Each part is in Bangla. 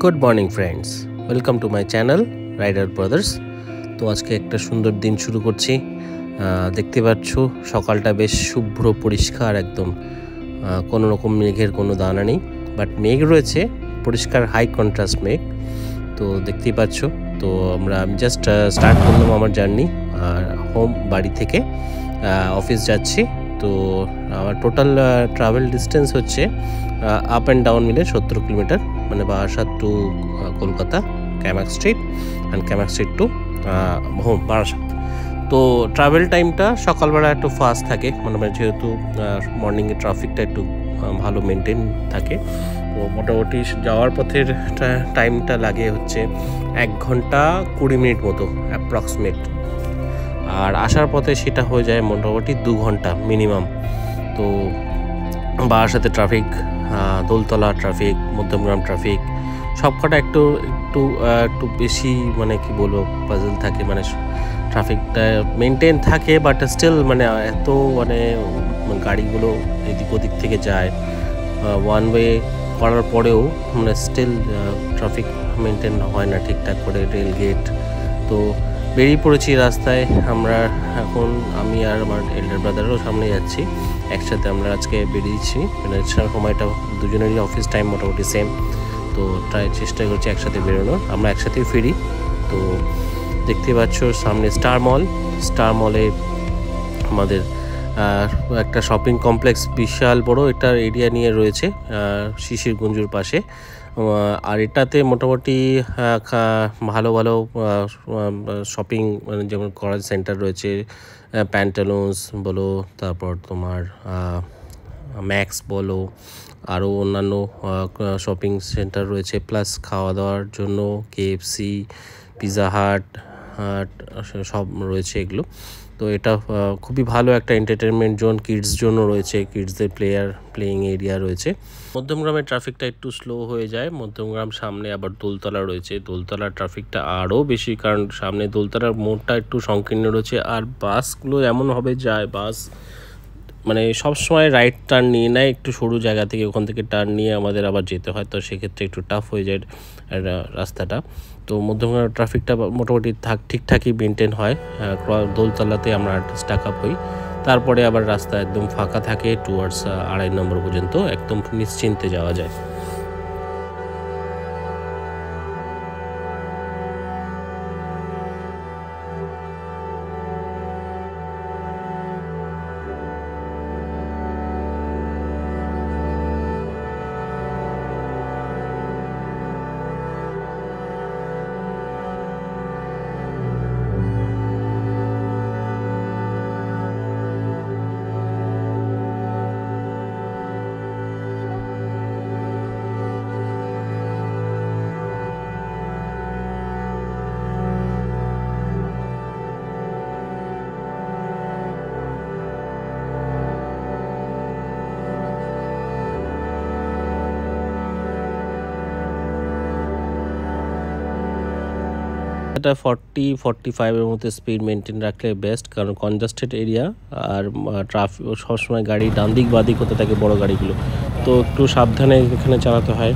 Good morning friends, welcome to my channel Rider Brothers. তো আজকে একটা সুন্দর দিন শুরু করছি। দেখতে পাচ্ছ সকালটা বেশ শুভ্র পরিষ্কার একদম, কোনো রকম মেঘের কোনো দানা নেই, বাট মেঘ রয়েছে, পরিষ্কার হাই কন্ট্রাস্ট মেঘ। তো দেখতেই পাচ্ছ। তো আমি জাস্ট স্টার্ট করলাম আমার জার্নি বাড়ি থেকে অফিস যাচ্ছি। তো আমার টোটাল ট্রাভেল ডিস্টেন্স হচ্ছে আপ অ্যান্ড ডাউন মিলে 70 কিলোমিটার, মানে Barasat to Kolkata Camac Street and Camac Street to home Barasat. তো ট্রাভেল টাইমটা সকালবেলা একটু ফাস্ট থাকে, মানে যেহেতু মর্নিংয়ে ট্রাফিকটা একটু ভালো মেনটেন থাকে। তো মোটামুটি যাওয়ার পথের টাইমটা লাগে হচ্ছে 1 ঘন্টা 20 মিনিট মতো অ্যাপ্রক্সিমেট, আর আসার পথে সেটা হয়ে যায় মোটামুটি 2 ঘন্টা মিনিমাম। তো বারাসাতে traffic, Doltala traffic, Madhyamgram traffic সবকটা একটু বেশি, মানে কি বলবো, পাজল থাকে, মানে ট্রাফিকটা মেনটেন থাকে, বাট স্টিল মানে এত মানে গাড়িগুলো এদিক ওদিক থেকে যায়, ওয়ান ওয়ে করার পরেও মানে স্টিল ট্রাফিক মেনটেন হয় না ঠিকঠাক করে, রেল গেট। তো বেরিয়ে পড়েছি রাস্তায় আমরা এখন, আমি আর আমার এল্ডার ব্রাদারও সামনে যাচ্ছি, একসাথে আমরা আজকে বেরিয়েছি। মানে সময়টা দুজনেরই অফিস টাইম মোটামুটি সেম, তো চেষ্টা করছি একসাথে বেরোনোর, আমরা একসাথেই ফিরি। তো দেখতে পাচ্ছ সামনে স্টার মলে আমাদের একটা শপিং কমপ্লেক্স, বিশাল বড় এটার এরিয়া নিয়ে রয়েছে শিশিরগঞ্জুর পাশে। আর এটাতে মোটামুটি ভালো ভালো শপিং, মানে যেমন করার সেন্টার রয়েছে, প্যান্টালুন্স বলো, তারপর তোমার ম্যাক্স বলো, আরও অন্যান্য শপিং সেন্টার রয়েছে, প্লাস খাওয়া দাওয়ার জন্য কেএফসি, পিৎজা হাট সব রয়েছে এগুলো। তো এটা খুবই ভালো একটা এন্টারটেনমেন্ট জোন, কিডস জন্য রয়েছে, কিডসদের প্লেয়িং এরিয়া রয়েছে। মধ্যমগ্রামের ট্রাফিকটা একটু স্লো হয়ে যায়, মধ্যমগ্রাম সামনে আবার দোলতলা রয়েছে, দোলতলার ট্রাফিকটা আরও বেশি, কারণ সামনে দোলতলার মোড়টা একটু সংকীর্ণ রয়েছে। আর বাসগুলো এমনভাবে যায়, বাস মানে সবসময় রাইট টার্ন নিয়ে নেয়, একটু সরু জায়গা থেকে ওখান থেকে টার্ন নিয়ে আমাদের আবার যেতে হয়, তো সেক্ষেত্রে একটু টাফ হয়ে যায় রাস্তাটা। তো মধ্যমগ্রাম ট্রাফিকটা মোটামুটি ঠিকঠাকই মেনটেন হয়। দোলতলাতে আমরা স্টাক আপ হই, তারপরে আবার রাস্তা একদম ফাঁকা থাকে টুয়ার্ডস 2.5 নম্বর পর্যন্ত, একদম নিশ্চিন্তে যাওয়া যায়। এটা 40-45-এর মধ্যে স্পিড মেনটেন রাখলে বেস্ট, কারণ কনজাস্টেড এরিয়া, আর ট্রাফিক সবসময় গাড়ি ডান দিক বাঁ দিক হতে থাকে বড় গাড়িগুলো, তো একটু সাবধানে এখানে চালাতে হয়।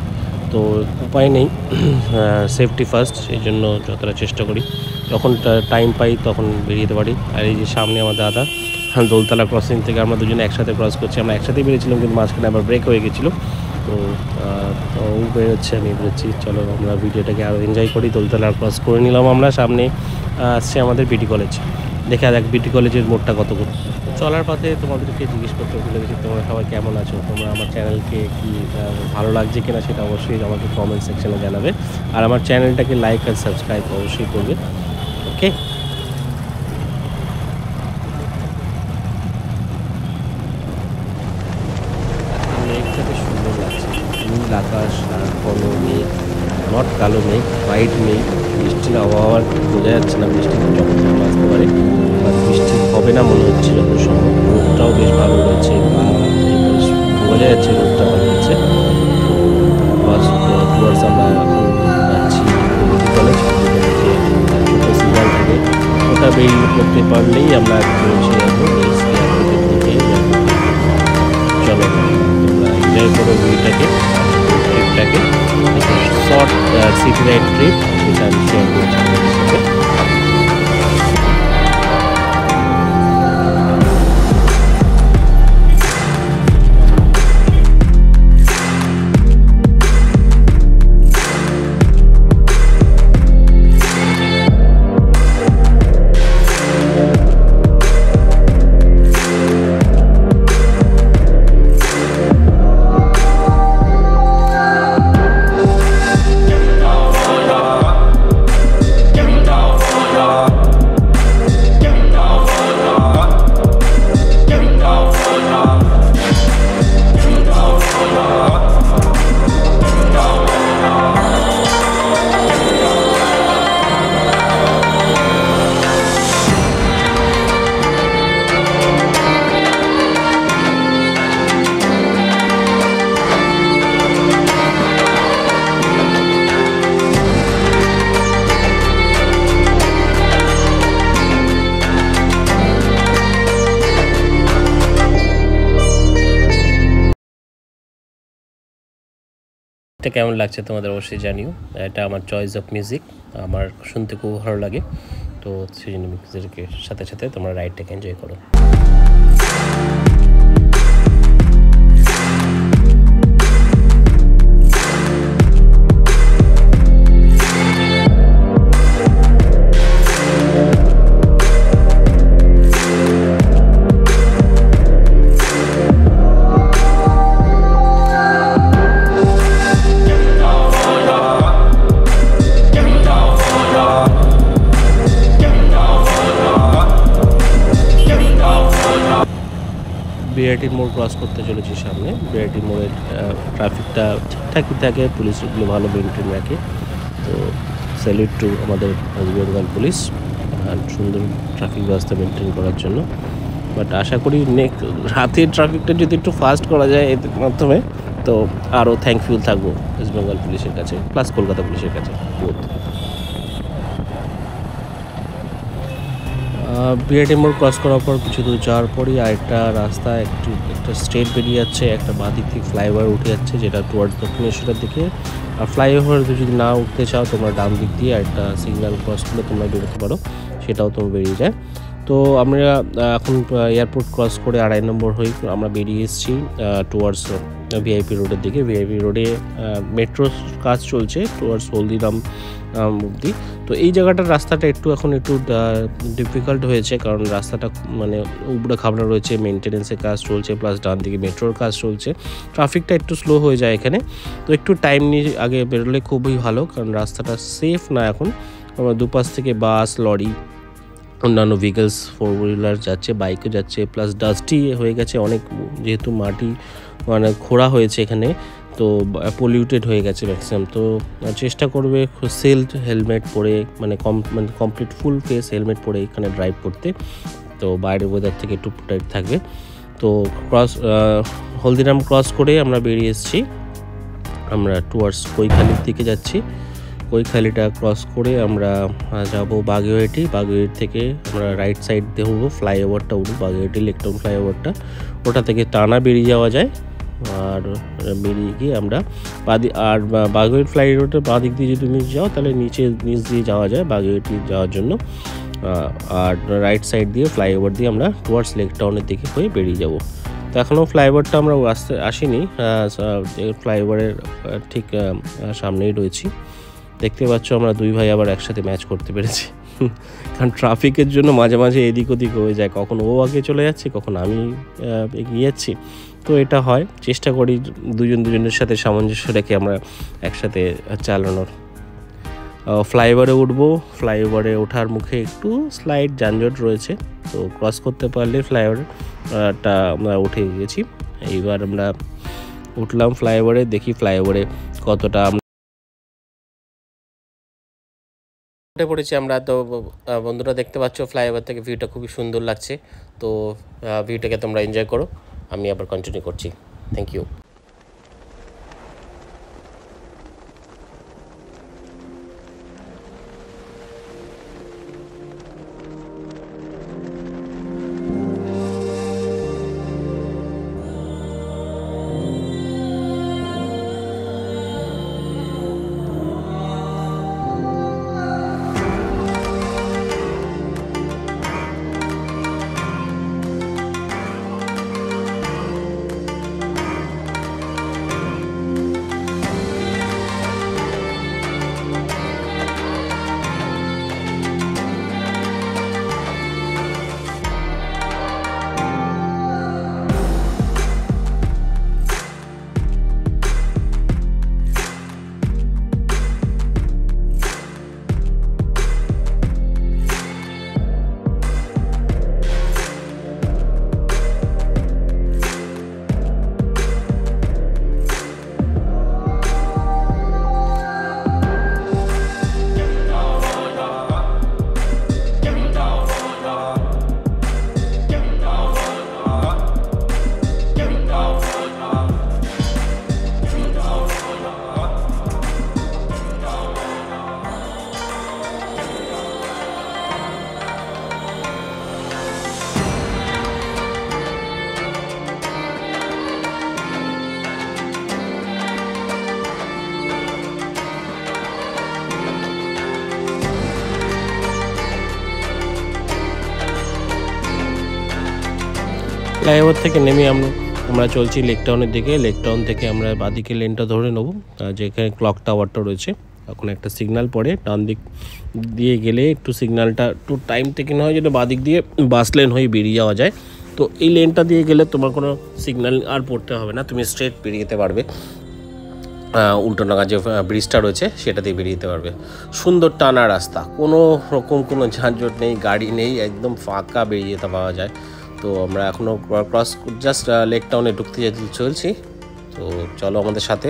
তো উপায় নেই, সেফটি ফার্স্ট, সেই জন্য যতটা চেষ্টা করি, যখন টাইম পাই তখন বেরিয়ে যেতে পারি। আর এই যে সামনে আমার দাদা দোলতলা ক্রসিং থেকে আমরা দুজনে একসাথে ক্রস করছি, আমরা একসাথেই বেরিয়েছিলাম, কিন্তু মাঝখানে আবার ব্রেক হয়ে গেছিলো। তো ও বেরোচ্ছে, আমি বেরোচ্ছি, চলো আমরা ভিডিওটাকে আরও এনজয় করি। দোলতলা ক্রস করে নিলাম আমরা, সামনে আসছে আমাদের বিটি কলেজ, দেখা যাক বিটি কলেজের মোড়টা কত। চলার পথে তোমাদেরকে জিজ্ঞেস করতে ভুলে গেছি, তোমরা সবাই কেমন আছো, তোমরা আমার চ্যানেলকে কি ভালো লাগছে কিনা সেটা অবশ্যই আমাকে কমেন্ট সেকশনে জানাবে, আর আমার চ্যানেলটাকে লাইক আর সাবস্ক্রাইব অবশ্যই করবে। ওকে, নীল আকাশ আর কালো মেঘ, নট কালো মেঘ, হোয়াইট মেঘ, বৃষ্টির আবহাওয়া বোঝা যাচ্ছে না, বৃষ্টি যখন আসতে পারে, বা বৃষ্টি হবে না মনে হচ্ছে যত সম্ভব। রোদটাও বেশ ভালো রয়েছে, বোঝা যাচ্ছে রোদটা ভালো হচ্ছে। টুয়ার্ডস আমরা এখন যাচ্ছি কলেজ, যে সিগন্যাল থাকে ওটা বেরিয়ে করতে পারলেই আমরা পৌঁছে যাবো দিকে। চলো তোমরা এনজয় করো ভিউটাকে। ট্রিপটাকে, শর্ট সিটি রাইড ট্রিপ, যেটা আমি শেয়ার করেছি আপনাদের সাথে। এটা কেমন লাগছে তোমাদের অবশ্যই জানিও। এটা আমার চয়েস অফ মিউজিক, আমার শুনতে খুব ভালো লাগে, তো সেই জন্য মিউজিকের সাথে সাথে তোমরা রাইডটাকে এনজয় করো। বিআরটির মোড় ক্রস করতে চলেছি সামনে। বিআরটি মোড়ের ট্রাফিকটা ঠিকঠাকই থাকে, পুলিশগুলো ভালো মেনটেন রাখে, তো স্যালুট টু আমাদের ওয়েস্ট বেঙ্গল পুলিশ সুন্দর ট্রাফিক ব্যবস্থা মেনটেন করার জন্য। বাট আশা করি রাতের ট্রাফিকটা যদি একটু ফাস্ট করা যায় এর মাধ্যমে, তো আরও থ্যাঙ্কফুল থাকবো ওয়েস্ট বেঙ্গল পুলিশের কাছে, প্লাস কলকাতা পুলিশের কাছে বোথ। বিআরটি মোড় ক্রস করার পর কিছু দূর যাওয়ার পরই আরেকটা রাস্তা একটা স্ট্রেট বেরিয়ে যাচ্ছে, একটা বাঁ দিক থেকে ফ্লাইওভার উঠে যাচ্ছে যেটা টুয়ার্ডস দক্ষিণেশ্বরের দিকে। আর ফ্লাইওভার যদি না উঠতে চাও তোমরা ডান দিক দিয়ে একটা সিগন্যাল ক্রস করলে তোমরা বেরোতে পারো, সেটাও তোমার বেরিয়ে যায়। তো আমরা এখন এয়ারপোর্ট ক্রস করে 2.5 নম্বর হয়ে আমরা বেরিয়ে এসেছি টুয়ার্ডস ভিআইপি রোডের দিকে। ভিআইপি রোডে মেট্রোর কাজ চলছে টুয়ার্ডস হলদিরাম অবধি। তো এই জায়গাটার রাস্তাটা এখন একটু ডিফিকাল্ট হয়েছে, কারণ রাস্তাটা মানে উপরে খাবড়া রয়েছে, মেনটেনেন্সের কাজ চলছে, প্লাস ডান দিকে মেট্রোর কাজ চলছে, ট্রাফিকটা একটু স্লো হয়ে যায় এখানে। তো একটু টাইম নিয়ে আগে বেরোলে খুবই ভালো, কারণ রাস্তাটা সেফ না এখন। দুপাশ থেকে বাস, লরি, অন্যান্য ভেহিকলস, 4 হুইলার যাচ্ছে, বাইকও যাচ্ছে, প্লাস ডাস্টি হয়ে গেছে অনেক, যেহেতু মাটি মানে খোঁড়া হয়েছে এখানে, তো পলিউটেড হয়ে গেছে ম্যাক্সিমাম। তো চেষ্টা করবে সেলড হেলমেট পরে, মানে কমপ্লিট ফুল ফেস হেলমেট পরে এখানে ড্রাইভ করতে, তো বাইরের ওয়েদার থেকে একটু প্রোটেক্ট থাকবে। তো হলদিরাম ক্রস করে আমরা বেরিয়ে এসেছি, আমরা টুয়ার্ডস কৈখালির দিকে যাচ্ছি। কৈখালিটা ক্রস করে আমরা যাব বাগুইআটি। বাগুইআটি থেকে আমরা রাইট সাইড দিয়ে উঠবো, ফ্লাইওভারটা উঠবো, বাগুইআটি লেকটাউন ফ্লাইওভারটা, ওটা থেকে টানা বেরিয়ে যাওয়া যায়। আর বেরিয়ে গিয়ে আমরা বাগুইআটি ফ্লাই রোডের বাঁ দিক দিয়ে যদি তুমি যাও তাহলে নিচ দিয়ে যাওয়া যায় বাগুইআটি যাওয়ার জন্য। আর রাইট সাইড দিয়ে ফ্লাইওভার দিয়ে আমরা টুয়ার্ডস লেকটাউনের দিকে হয়ে বেরিয়ে যাব। তো এখনও ফ্লাইওভারটা আমরা আসিনি, ফ্লাইওভারের ঠিক সামনেই রয়েছি। দেখতে পাচ্ছ আমরা দুই ভাই আবার একসাথে ম্যাচ করতে পেরেছি, কারণ ট্রাফিকের জন্য মাঝে মাঝে এদিক ওদিক হয়ে যায়, কখন ও আগে চলে যাচ্ছে, কখন আমি এগিয়ে যাচ্ছি। তো এটা হয়, চেষ্টা করি দুজনের সাথে সামঞ্জস্য রেখে আমরা একসাথে চালানোর। ফ্লাইওভারে উঠবো, ফ্লাইওভারে ওঠার মুখে একটু স্লাইড যানজট রয়েছে, তো ক্রস করতে পারলে ফ্লাইওভারটা আমরা উঠে গেছি। এইবার আমরা উঠলাম ফ্লাইওভারে, দেখি ফ্লাইওভারে কতটা উঠে পড়েছি আমরা। তো বন্ধুরা দেখতে পাচ্ছ ফ্লাইওভার থেকে ভিউটা খুবই সুন্দর লাগছে, তো ভিউটাকে তোমরা এনজয় করো, আমি আবার কন্টিনিউ করছি। Thank you. ফ্লাইওভার থেকে নেমে আমরা চলছি লেক টাউনের দিকে। লেক টাউন থেকে আমরা বাঁদিকে লেনটা ধরে নেব, যেখানে ক্লক টাওয়ারটা রয়েছে। এখন একটা সিগন্যাল পড়ে, ডান দিক দিয়ে গেলে একটু সিগন্যালটা একটু টাইম টেকেন হয়, যেটা বাঁদিক দিয়ে বাস লেন হয়ে বেরিয়ে যাওয়া যায়। তো এই লেনটা দিয়ে গেলে তোমার কোনো সিগন্যাল আর পড়তে হবে না, তুমি স্ট্রেট বেরিয়ে যেতে পারবে। উল্টোডাঙা যে ব্রিজটা রয়েছে সেটা দিয়ে বেরিয়ে যেতে পারবে। সুন্দর টানা রাস্তা, কোনো রকম কোনো যানজট নেই, গাড়ি নেই, একদম ফাঁকা বেরিয়ে যেতে পাওয়া যায়। তো আমরা এখনও ক্রস জাস্ট লেক টাউনে ঢুকতে চলছি। তো চলো আমাদের সাথে।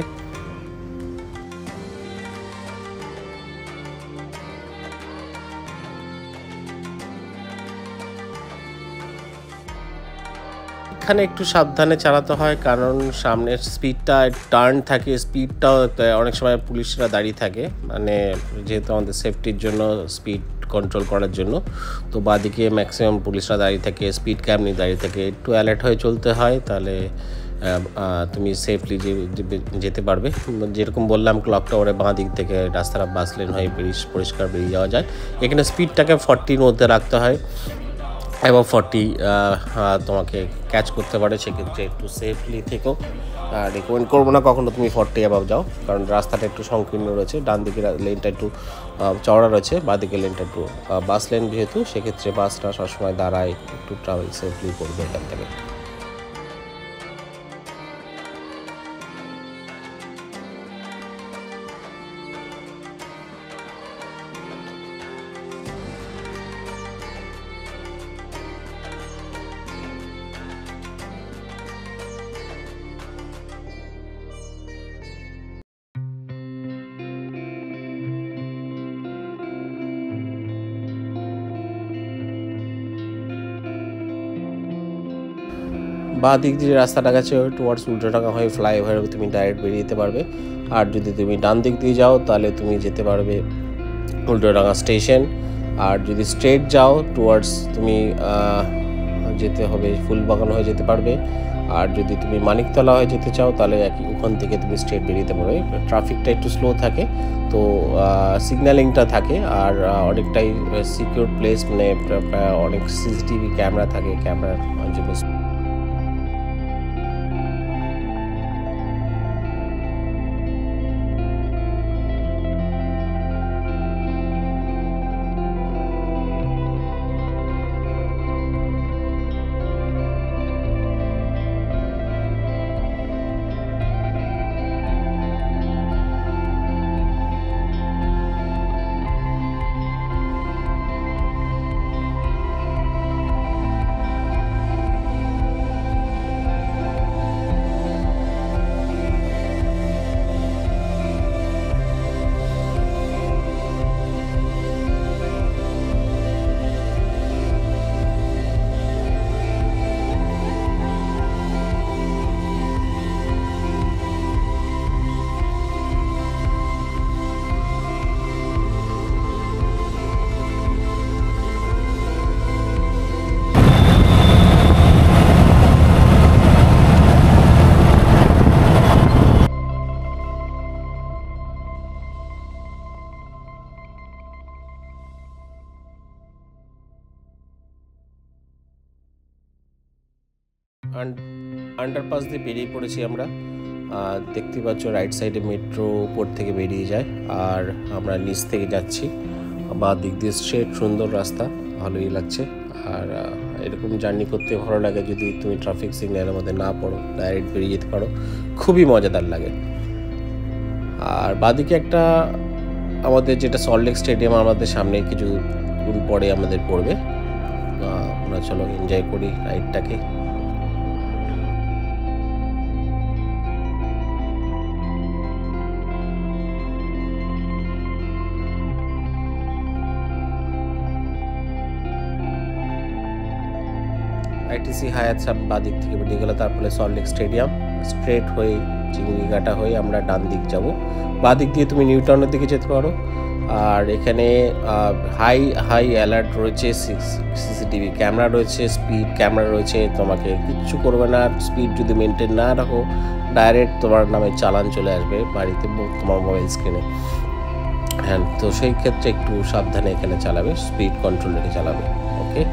এখানে একটু সাবধানে চালাতে হয়, কারণ সামনের স্পিডটা টার্ন থাকে, স্পিডটাও অনেক সময় পুলিশরা দাঁড়িয়ে থাকে, মানে যেহেতু আমাদের সেফটির জন্য, স্পিড কন্ট্রোল করার জন্য। তো বাঁদিকে ম্যাক্সিমাম পুলিশরা দাঁড়িয়ে থাকে, স্পিড ক্যামনি দাঁড়িয়ে থাকে, একটু অ্যালার্ট হয়ে চলতে হয়, তাহলে তুমি সেফলি যেতে পারবে। যেরকম বললাম, ক্লক টাওয়ারে বাঁ দিক থেকে রাস্তাটা বাস লেন হয়ে পরিষ্কার বেরিয়ে যাওয়া যায়। এখানে স্পিডটাকে 40-র মধ্যে রাখতে হয়, এবং 40 তোমাকে ক্যাচ করতে পারে, সেক্ষেত্রে একটু সেফলি থেকো। রেকমেন্ড করবো না কখনো তুমি 40 অ্যাবাভ যাও, কারণ রাস্তাটা একটু সংকীর্ণ রয়েছে। ডান দিকে লেনটা একটু চওড়া রয়েছে, বাঁ দিকে লেনটা একটু বাস লেন, যেহেতু সেক্ষেত্রে বাসটা সবসময় দাঁড়ায়, একটু ট্রাভেল সেফলি করবে এখান থেকে। বাঁ দিক দিয়ে রাস্তাটা গেছে টুয়ার্ডস উল্টোডাঙা হয়ে ফ্লাইওভারে তুমি ডাইরেক্ট বেরিয়ে যেতে পারবে। আর যদি তুমি ডান দিক দিয়ে যাও তাহলে তুমি যেতে পারবে উল্টোডাঙা স্টেশন। আর যদি স্ট্রেট যাও টুয়ার্ডস তুমি যেতে হবে ফুলবাগান হয়ে যেতে পারবে। আর যদি তুমি মানিকতলা হয়ে যেতে চাও তাহলে ওখান থেকে তুমি স্ট্রেট বেরিয়ে যেতে পারবে। ট্রাফিকটা একটু স্লো থাকে, তো সিগন্যালিংটা থাকে, আর অনেকটাই সিকিউর প্লেস, মানে অনেক সিসিটিভি ক্যামেরা থাকে, ক্যামেরার জন্য। আন্ডারপাস দিয়ে বেরিয়ে পড়েছি আমরা। দেখতে পাচ্ছ রাইট সাইডে মেট্রো উপর থেকে বেরিয়ে যায়, আর আমরা নিচ থেকে যাচ্ছি। বা দিক দিয়ে স্ট্রেট সুন্দর রাস্তা, ভালোই লাগছে। আর এরকম জার্নি করতে ভালো লাগে, যদি তুমি ট্রাফিক সিগন্যালের মধ্যে না পড়ো, ডাইরেক্ট বেরিয়ে যেতে পারো, খুবই মজাদার লাগে। আর বাদিকে একটা আমাদের যেটা সল্টলেক স্টেডিয়াম আমাদের সামনে কিছু পরে আমাদের পড়বে। আমরা চলো এনজয় করি রাইডটাকে। আইটিসি হায়াত বাদিক থেকে বেরিয়ে গেলে তারপরে সল্টলেক স্টেডিয়াম, স্ট্রেট হয়ে চিংড়িঘাটা হয়ে আমরা ডান দিক যাব। বাদিক দিয়ে তুমি নিউ টাউনের দিকে যেতে পারো। আর এখানে হাই অ্যালার্ট রয়েছে, সিসিটিভি ক্যামেরা রয়েছে, স্পিড ক্যামেরা রয়েছে, তোমাকে কিচ্ছু করবে না। স্পিড যদি মেনটেন না রাখো, ডাইরেক্ট তোমার নামে চালান চলে আসবে বাড়িতে, তোমার মোবাইল স্ক্রিনে। হ্যাঁ, তো সেই ক্ষেত্রে একটু সাবধানে এখানে চালাবে, স্পিড কন্ট্রোল রেখে চালাবে। ওকে।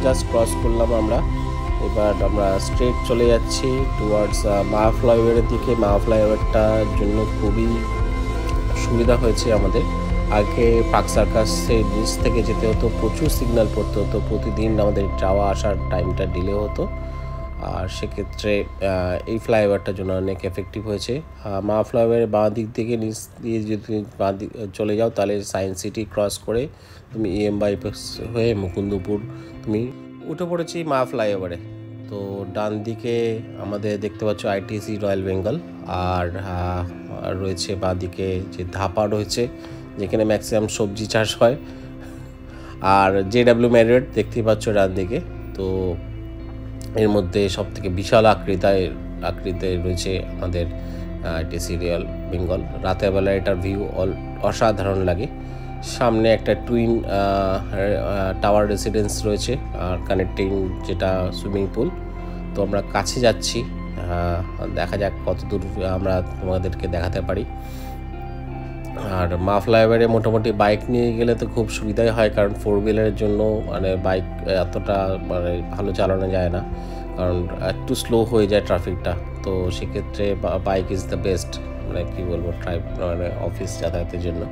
জাস্ট ক্রস করলাম আমরা। এবার আমরা স্ট্রেট চলে যাচ্ছি টুয়ার্ডস মা ফ্লাইওভারের দিকে। মা ফ্লাইওভারটার জন্য খুবই সুবিধা হয়েছে আমাদের। আগে পার্ক সার্কাসের নিচ থেকে যেতে হতো, প্রচুর সিগন্যাল পড়তে হতো, প্রতিদিন আমাদের যাওয়া আসার টাইমটা ডিলে হতো। আর সেক্ষেত্রে এই ফ্লাইওভারটার জন্য অনেক এফেক্টিভ হয়েছে। মা ফ্লাইওভারের বাঁ দিক থেকে নিচ দিয়ে যদি তুমি বাঁ দিক চলে যাও, তাহলে সায়েন্স সিটি ক্রস করে তুমি EM বাইপাস হয়ে মুকুন্দপুর তুমি উঠে পড়েছি মা ফ্লাইওভারে। তো ডান দিকে আমাদের দেখতে পাচ্ছ ITC রয়্যাল বেঙ্গল, আর রয়েছে বাঁ দিকে যে ধাপা রয়েছে যেখানে ম্যাক্সিমাম সবজি চাষ হয়, আর JW ম্যারিয়ট দেখতেই পাচ্ছ ডান দিকে। তো এর মধ্যে সব থেকে বিশাল আকৃতির রয়েছে আমাদের ITC রয়্যাল বেঙ্গল। রাতের বেলা এটার ভিউ অসাধারণ লাগে। সামনে একটা টুইন টাওয়ার রেসিডেন্স রয়েছে আর কানেক্টিং যেটা সুইমিং পুল। তো আমরা কাছে যাচ্ছি, দেখা যাক কত দূর আমরা তোমাদেরকে দেখাতে পারি। আর মা ফ্লাইওভারে মোটামুটি বাইক নিয়ে গেলে তো খুব সুবিধাই হয়, কারণ 4 হুইলারের জন্য মানে বাইক এতটা মানে ভালো চালানো যায় না, কারণ একটু স্লো হয়ে যায় ট্রাফিকটা। তো সেক্ষেত্রে বাইক ইজ দ্য বেস্ট, মানে কী বলবো, মানে অফিস যাতায়াতের জন্য।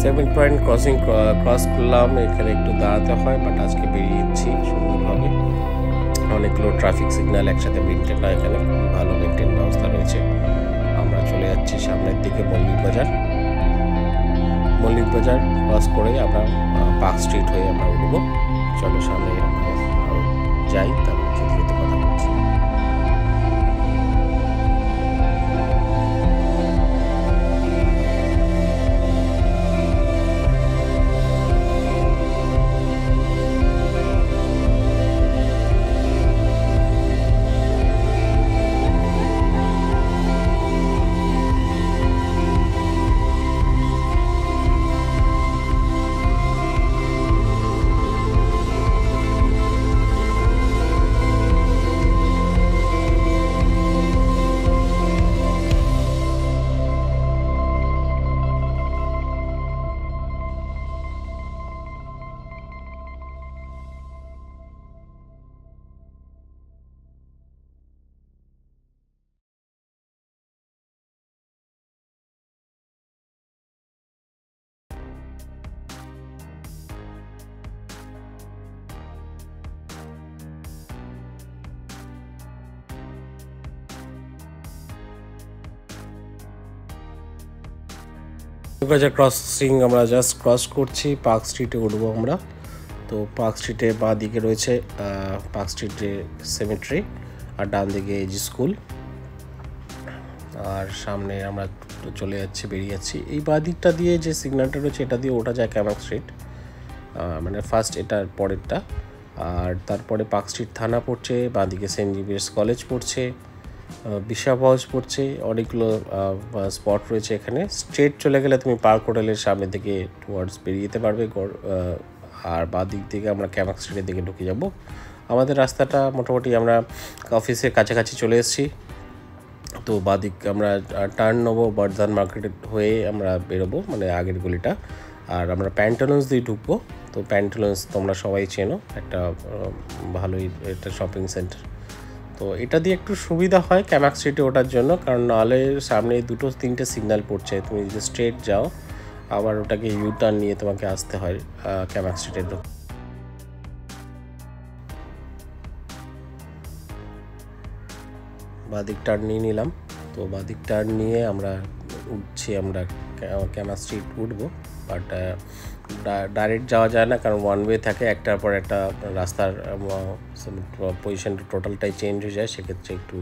সেভেন পয়েন্ট ক্রস করলাম, এখানে একটু দাঁড়াতে হয়, বাট আজকে বেরিয়েছি সুন্দরভাবে। অনেকগুলো ট্রাফিক সিগন্যাল একসাথে মেনটেন হয়, এখানে খুবই ভালো মেনটেন ব্যবস্থা রয়েছে। আমরা চলে যাচ্ছি সামনের দিকে মল্লিক বাজার ক্রস করে আমরা পার্ক স্ট্রিট হয়ে আমরা উঠবো। চলো সামনে আমরা যাই, তারপর যেতে যেতে কথা বলছি। বাজার ক্রসিং আমরা জাস্ট ক্রস করছি, পার্ক স্ট্রিটে উঠবো আমরা। তো পার্ক স্ট্রিটে বাঁ দিকে রয়েছে পার্ক স্ট্রিটে সেমেট্রি, আর ডান দিকে এজি স্কুল, আর সামনে আমরা চলে যাচ্ছি, বেরিয়ে যাচ্ছি। এই বাঁ দিকটা দিয়ে যে সিগন্যালটা রয়েছে এটা দিয়ে ওঠা যায় ক্যামাক স্ট্রিট, মানে ফার্স্ট এটার পরেরটা। আর তারপরে পার্ক স্ট্রিট থানা পড়ছে, বাঁ দিকে সেন্ট জেভিয়ার্স কলেজ পড়ছে, বিশাপ হাউস পড়ছে, অনেকগুলো স্পট রয়েছে এখানে। স্ট্রেট চলে গেলে তুমি পার্ক হোটেলের সামনে থেকে টুয়ার্ডস বেরিয়ে যেতে পারবে, আর বাঁ দিক থেকে আমরা ক্যামাক স্ট্রিটের দিকে ঢুকে যাব। আমাদের রাস্তাটা মোটামুটি আমরা অফিসের কাছাকাছি চলে এসেছি। তো বাঁ দিক আমরা টার্ন নেবো, বর্ধমান মার্কেট হয়ে আমরা বেরোবো, মানে আগের গলিটা। আর আমরা প্যান্টালুন্স দিয়ে ঢুকবো। তো প্যান্টালুন্স তোমরা সবাই চেনো, একটা ভালোই একটা শপিং সেন্টার। তো এটা দিয়ে একটু সুবিধা হয় ক্যামাক স্ট্রিটে ওঠার জন্য, কারণ নাহলে সামনে 2-3টে সিগন্যাল পড়ছে, তুমি যদি স্ট্রেট যাও আবার ওটাকে ইউ টার্ন নিয়ে তোমাকে আসতে হয় ক্যামাক স্ট্রিটের দিকে। বাদিক টার্ন নিয়ে নিলাম। তো বাদিক টার্ন নিয়ে আমরা উঠছি, আমরা ক্যামাক স্ট্রিট উঠবো। বাট ডাইরেক্ট যাওয়া যায় না, কারণ ওয়ান ওয়ে থাকে, একটার পর একটা রাস্তার পজিশনটা টোটালটাই চেঞ্জ হয়ে যায়। সেক্ষেত্রে একটু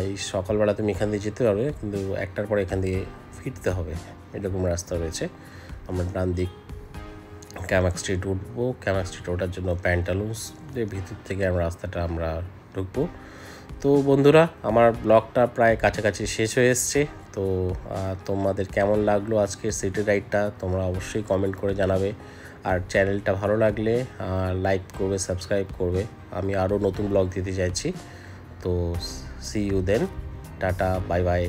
এই সকালবেলা তুমি এখান দিয়ে যেতে পারবে, কিন্তু একটার পর এখান দিয়ে ফিরতে হবে, এরকম রাস্তা রয়েছে। আমরা ডান দিক ক্যামাক স্ট্রিট উঠবো। ক্যামাক স্ট্রিট ওঠার জন্য প্যান্টালুন্সের ভিতর থেকে আমরা ঢুকবো। তো বন্ধুরা, আমার ব্লগটা প্রায় কাছাকাছি শেষ হয়ে এসছে। তো তোমাদের কেমন লাগলো আজকের সিটি রাইডটা তোমরা অবশ্যই কমেন্ট করে জানাবে। আর চ্যানেলটা ভালো লাগলে লাইক করবে, সাবস্ক্রাইব করবে। আমি আরও নতুন ব্লগ দিতে চাইছি। তো see you then, tata, bye by.